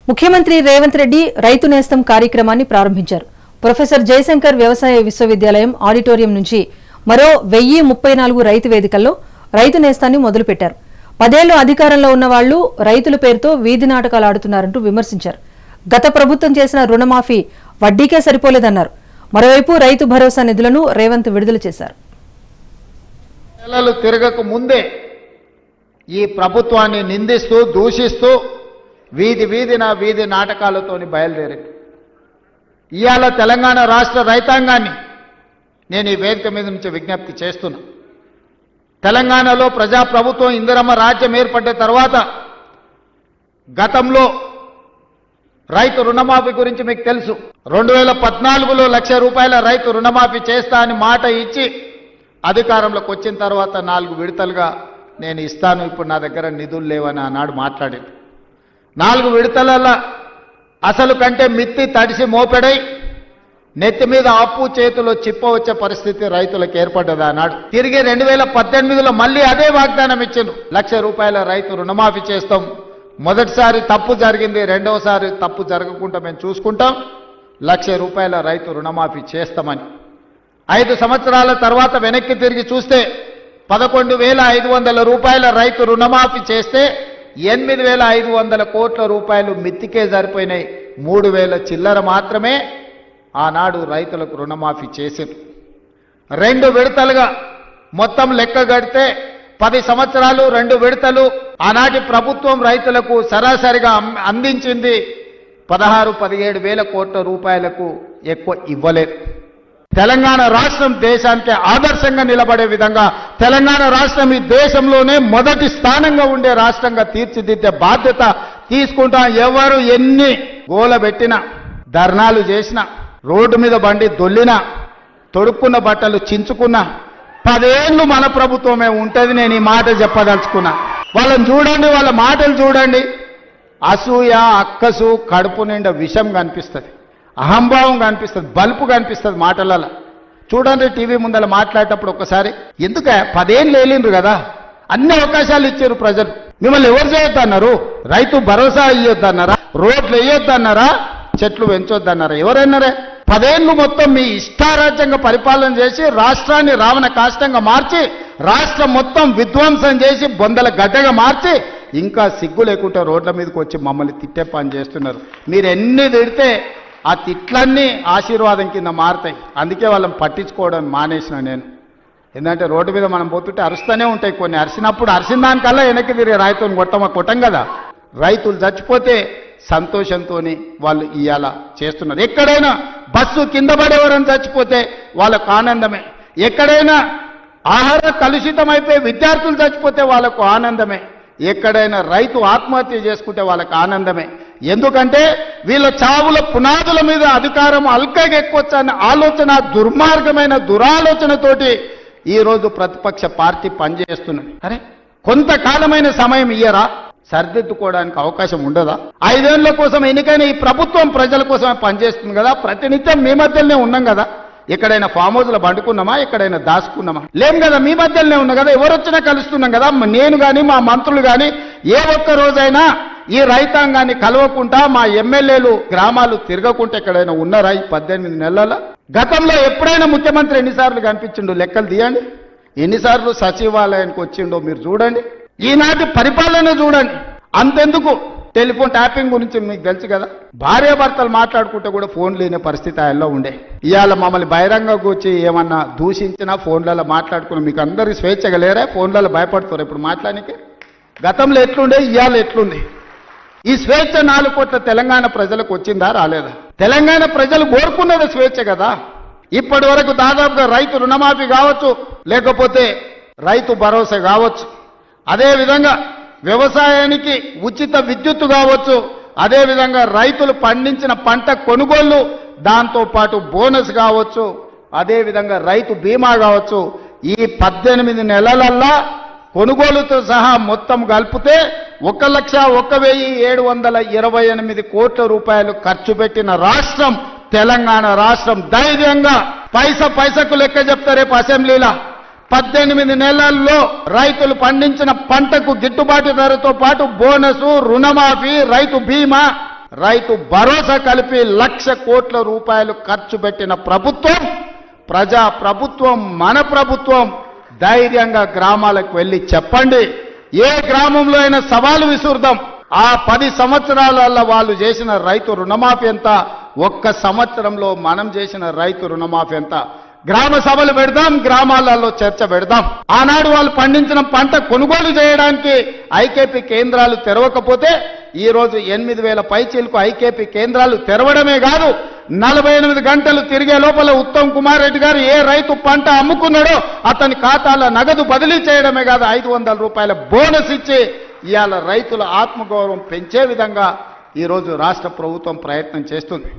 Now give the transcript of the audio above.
ముఖ్యమంత్రి రేవంత్ రెడ్డి రైతు నేస్తం కార్యక్రమాన్ని ప్రారంభించారు. ప్రొఫెసర్ జయశంకర్ వ్యవసాయ విశ్వవిద్యాలయం ఆడిటోరియం నుంచి మరో 1034 రైతు వేదికల్లో రైతు నేస్తాన్ని మొదలుపెట్టారు. 10 ఏళ్లు అధికారంలో ఉన్న వాళ్లు రైతుల పేరుతో వీధి నాటకాలు ఆడుతున్నారంటూ విమర్శించారు. గత ప్రభుత్వం చేసిన రుణమాఫీ వడ్డీకే సరిపోలేదన్నారు. మరోవైపు రైతు భరోసా నిధులను రేవంత్ విడుదల చేశారు. నెలలు తిరగక ముందే ఈ ప్రభుత్వాన్ని నిందిస్తూ దూషిస్తూ వీధి నాటకాలతోని బయలుదేరింది. ఇవాళ తెలంగాణ రాష్ట్ర రైతాంగాన్ని నేను ఈ వేదిక మీద నుంచి విజ్ఞప్తి చేస్తున్నా. తెలంగాణలో ప్రజాప్రభుత్వం ఇందిరమ్మ రాజ్యం ఏర్పడ్డ తర్వాత గతంలో రైతు రుణమాఫీ గురించి మీకు తెలుసు. 2014లో ₹1,00,000 రైతు రుణమాఫీ చేస్తా అని మాట ఇచ్చి అధికారంలోకి వచ్చిన తర్వాత 4 విడతలుగా నేను ఇస్తాను, ఇప్పుడు నా దగ్గర నిధులు లేవని ఆనాడు మాట్లాడింది. 4 విడతల అసలు కంటే మిత్తి తడిసి మోపెడై నెత్తి మీద అప్పు చేతిలో చిప్ప వచ్చే పరిస్థితి రైతులకు ఏర్పడ్డది ఆనాడు. తిరిగి 2018లో మళ్ళీ అదే వాగ్దానం ఇచ్చిండ్రు. ₹1,00,000 రైతు రుణమాఫీ చేస్తాం. మొదటిసారి తప్పు జరిగింది, రెండవసారి తప్పు జరగకుండా మేము చూసుకుంటాం, ₹1,00,000 రైతు రుణమాఫీ చేస్తామని. 5 సంవత్సరాల తర్వాత వెనక్కి తిరిగి చూస్తే ₹11,500 రైతు రుణమాఫీ చేస్తే 8,500 కోట్ల రూపాయలు మిత్తికే సరిపోయినాయి. 3,000 చిల్లర మాత్రమే ఆనాడు రైతులకు రుణమాఫీ చేసింది. 2 విడతలుగా మొత్తం లెక్క గడితే 10 సంవత్సరాలు 2 విడతలు ఆనాటి ప్రభుత్వం రైతులకు సరాసరిగా అందించింది 16-17 వేల కోట్ల రూపాయలకు ఎక్కువ ఇవ్వలేదు. తెలంగాణ రాష్ట్రం దేశానికి ఆదర్శంగా నిలబడే విధంగా తెలంగాణ రాష్ట్రం ఈ దేశంలోనే మొదటి స్థానంగా ఉండే రాష్ట్రంగా తీర్చిదిద్దే బాధ్యత తీసుకుంటా. ఎవరు ఎన్ని గోలబెట్టినా, ధర్నాలు చేసినా, రోడ్డు మీద బండి దొల్లినా, తొడుక్కున్న బట్టలు చించుకున్నా 10 ఏళ్ళు మన ప్రభుత్వమే ఉంటుంది. నేను ఈ మాట చెప్పదలుచుకున్నా. వాళ్ళని చూడండి, వాళ్ళ మాటలు చూడండి. అసూయ, అక్కసు, కడుపు నిండా విషం కనిపిస్తుంది, అహంభావం కనిపిస్తుంది, బలుపు కనిపిస్తుంది మాటలలో. చూడండి, టీవీ ముందర మాట్లాడేటప్పుడు ఒక్కసారి ఎందుక 10 ఏళ్ళు వేలిండ్రు కదా, అన్ని అవకాశాలు ఇచ్చారు ప్రజలు. మిమ్మల్ని ఎవరు చేయొద్దన్నారు? రైతు భరోసా ఇయ్యొద్దన్నారా? రోడ్లు వేయొద్దన్నారా? చెట్లు పెంచొద్దన్నారా? ఎవరన్నారే? 10 ఏళ్ళు మొత్తం మీ ఇష్టారాజ్యంగా పరిపాలన చేసి రాష్ట్రాన్ని రావణ కాష్టంగా మార్చి రాష్ట్రం మొత్తం విధ్వంసం చేసి బొందల గడ్డగా మార్చి ఇంకా సిగ్గు లేకుండా రోడ్ల మీదకి వచ్చి మమ్మల్ని తిట్టే పని చేస్తున్నారు. మీరు ఎన్ని తిడితే ఆ తిట్లన్నీ ఆశీర్వాదం కింద మారుతాయి. అందుకే వాళ్ళని పట్టించుకోవడం మానేసిన నేను. ఎందుకంటే రోడ్డు మీద మనం పోతుంటే అరుస్తూనే ఉంటాయి కొన్ని. అరిసినప్పుడు అరిసిన దానికల్లా వెనక్కి తిరిగి రైతులను కొట్టం కదా. రైతులు చచ్చిపోతే సంతోషంతో వాళ్ళు ఇవాళ చేస్తున్నారు. ఎక్కడైనా బస్సు కింద పడేవారని చచ్చిపోతే వాళ్ళకు ఆనందమే. ఎక్కడైనా ఆహార కలుషితమైపోయి విద్యార్థులు చచ్చిపోతే వాళ్ళకు ఆనందమే. ఎక్కడైనా రైతు ఆత్మహత్య చేసుకుంటే వాళ్ళకి ఆనందమే. ఎందుకంటే వీళ్ళ చావుల పునాదుల మీద అధికారం అల్కగా ఎక్కువచ్చన్న ఆలోచన, దుర్మార్గమైన దురాలోచనతోటి ఈరోజు ప్రతిపక్ష పార్టీ పనిచేస్తున్నది. అరే, కొంతకాలమైన సమయం ఇయ్యరా? సరిదిద్దుకోవడానికి అవకాశం ఉండదా? 5 ఏళ్ల కోసం ఎన్నికైన ఈ ప్రభుత్వం ప్రజల కోసమే పనిచేస్తుంది కదా. ప్రతినిత్యం మీ మధ్యలోనే ఉన్నాం కదా. ఎక్కడైనా ఫామ్ హౌస్లో పండుకున్నామా? ఎక్కడైనా దాచుకున్నామా? లేం కదా. మీ మధ్యలోనే ఉన్నాం కదా. ఎవరు వచ్చినా కలుస్తున్నాం కదా. నేను కానీ మా మంత్రులు కానీ ఏ ఒక్క రోజైనా ఈ రైతాంగాన్ని కలవకుండా, మా ఎమ్మెల్యేలు గ్రామాలు తిరగకుండా ఎక్కడైనా ఉన్నారా ఈ 18 నెలల? గతంలో ఎప్పుడైనా ముఖ్యమంత్రి ఎన్నిసార్లు కనిపించిండో లెక్కలు తీయండి. ఎన్నిసార్లు సచివాలయానికి వచ్చిండో మీరు చూడండి. ఈనాటి పరిపాలన చూడండి. అంతెందుకు, టెలిఫోన్ ట్యాపింగ్ గురించి మీకు తెలుసు కదా. భార్యాభర్తలు మాట్లాడుకుంటే కూడా ఫోన్ లేని పరిస్థితి ఆయనలో ఉండే. ఇవాళ మమ్మల్ని బహిరంగంగా వచ్చి ఏమన్నా దూషించినా ఫోన్లలో మాట్లాడుకుని మీకు అందరికీ స్వేచ్ఛగా లేరా? ఫోన్లలో భయపడుతారు ఇప్పుడు మాట్లాడానికి. గతంలో ఎట్లుండే, ఇవాళ ఎట్లుంది? ఈ స్వేచ్ఛ 4 కోట్ల తెలంగాణ ప్రజలకు వచ్చిందా రాలేదా? తెలంగాణ ప్రజలు కోరుకున్నది స్వేచ్ఛ కదా. ఇప్పటి వరకు దాదాపుగా రైతు రుణమాఫీ కావచ్చు, లేకపోతే రైతు భరోసా కావచ్చు, అదేవిధంగా వ్యవసాయానికి ఉచిత విద్యుత్తు కావచ్చు, అదేవిధంగా రైతులు పండించిన పంట కొనుగోళ్లు, దాంతోపాటు బోనస్ కావచ్చు, అదేవిధంగా రైతు బీమా కావచ్చు. ఈ 18 నెలలల్లా కొనుగోలుతో సహా మొత్తం కలిపితే 1,01,728 కోట్ల రూపాయలు ఖర్చు పెట్టిన రాష్ట్రం తెలంగాణ రాష్ట్రం. ధైర్యంగా పైసకు లెక్క చెప్తా రేపు అసెంబ్లీలో. 18 నెలల్లో రైతులు పండించిన పంటకు గిట్టుబాటు ధరతో పాటు బోనసు, రుణమాఫీ, రైతు బీమా రైతు భరోసా కలిపి 1,00,000 కోట్ల రూపాయలు ఖర్చు పెట్టిన ప్రభుత్వం, ప్రజా ప్రభుత్వం, మన ప్రభుత్వం. ధైర్యంగా గ్రామాలకు వెళ్ళి చెప్పండి. ఏ గ్రామంలో అయినా సవాలు విసురుదాం. ఆ 10 సంవత్సరాలలో వాళ్ళు చేసిన రైతు రుణమాఫీ ఎంత, ఒక్క సంవత్సరంలో మనం చేసిన రైతు రుణమాఫీ ఎంత. గ్రామ సభలు పెడదాం, గ్రామాలలో చర్చ పెడదాం. ఆనాడు వాళ్ళు పండించిన పంట కొనుగోలు చేయడానికి ఐకేపీ కేంద్రాలు తెరవకపోతే ఈ రోజు 8,000 పైచీలకు ఐకేపీ కేంద్రాలు తెరవడమే కాదు, 48 గంటలు తిరిగే లోపల ఉత్తమ్ కుమార్ రెడ్డి గారు ఏ రైతు పంట అమ్ముకున్నాడో అతని ఖాతాలో నగదు బదిలీ చేయడమే కాదు, 500 రూపాయల బోనస్ ఇచ్చి ఇవాళ రైతుల ఆత్మగౌరవం పెంచే విధంగా ఈరోజు రాష్ట్ర ప్రభుత్వం ప్రయత్నం చేస్తుంది.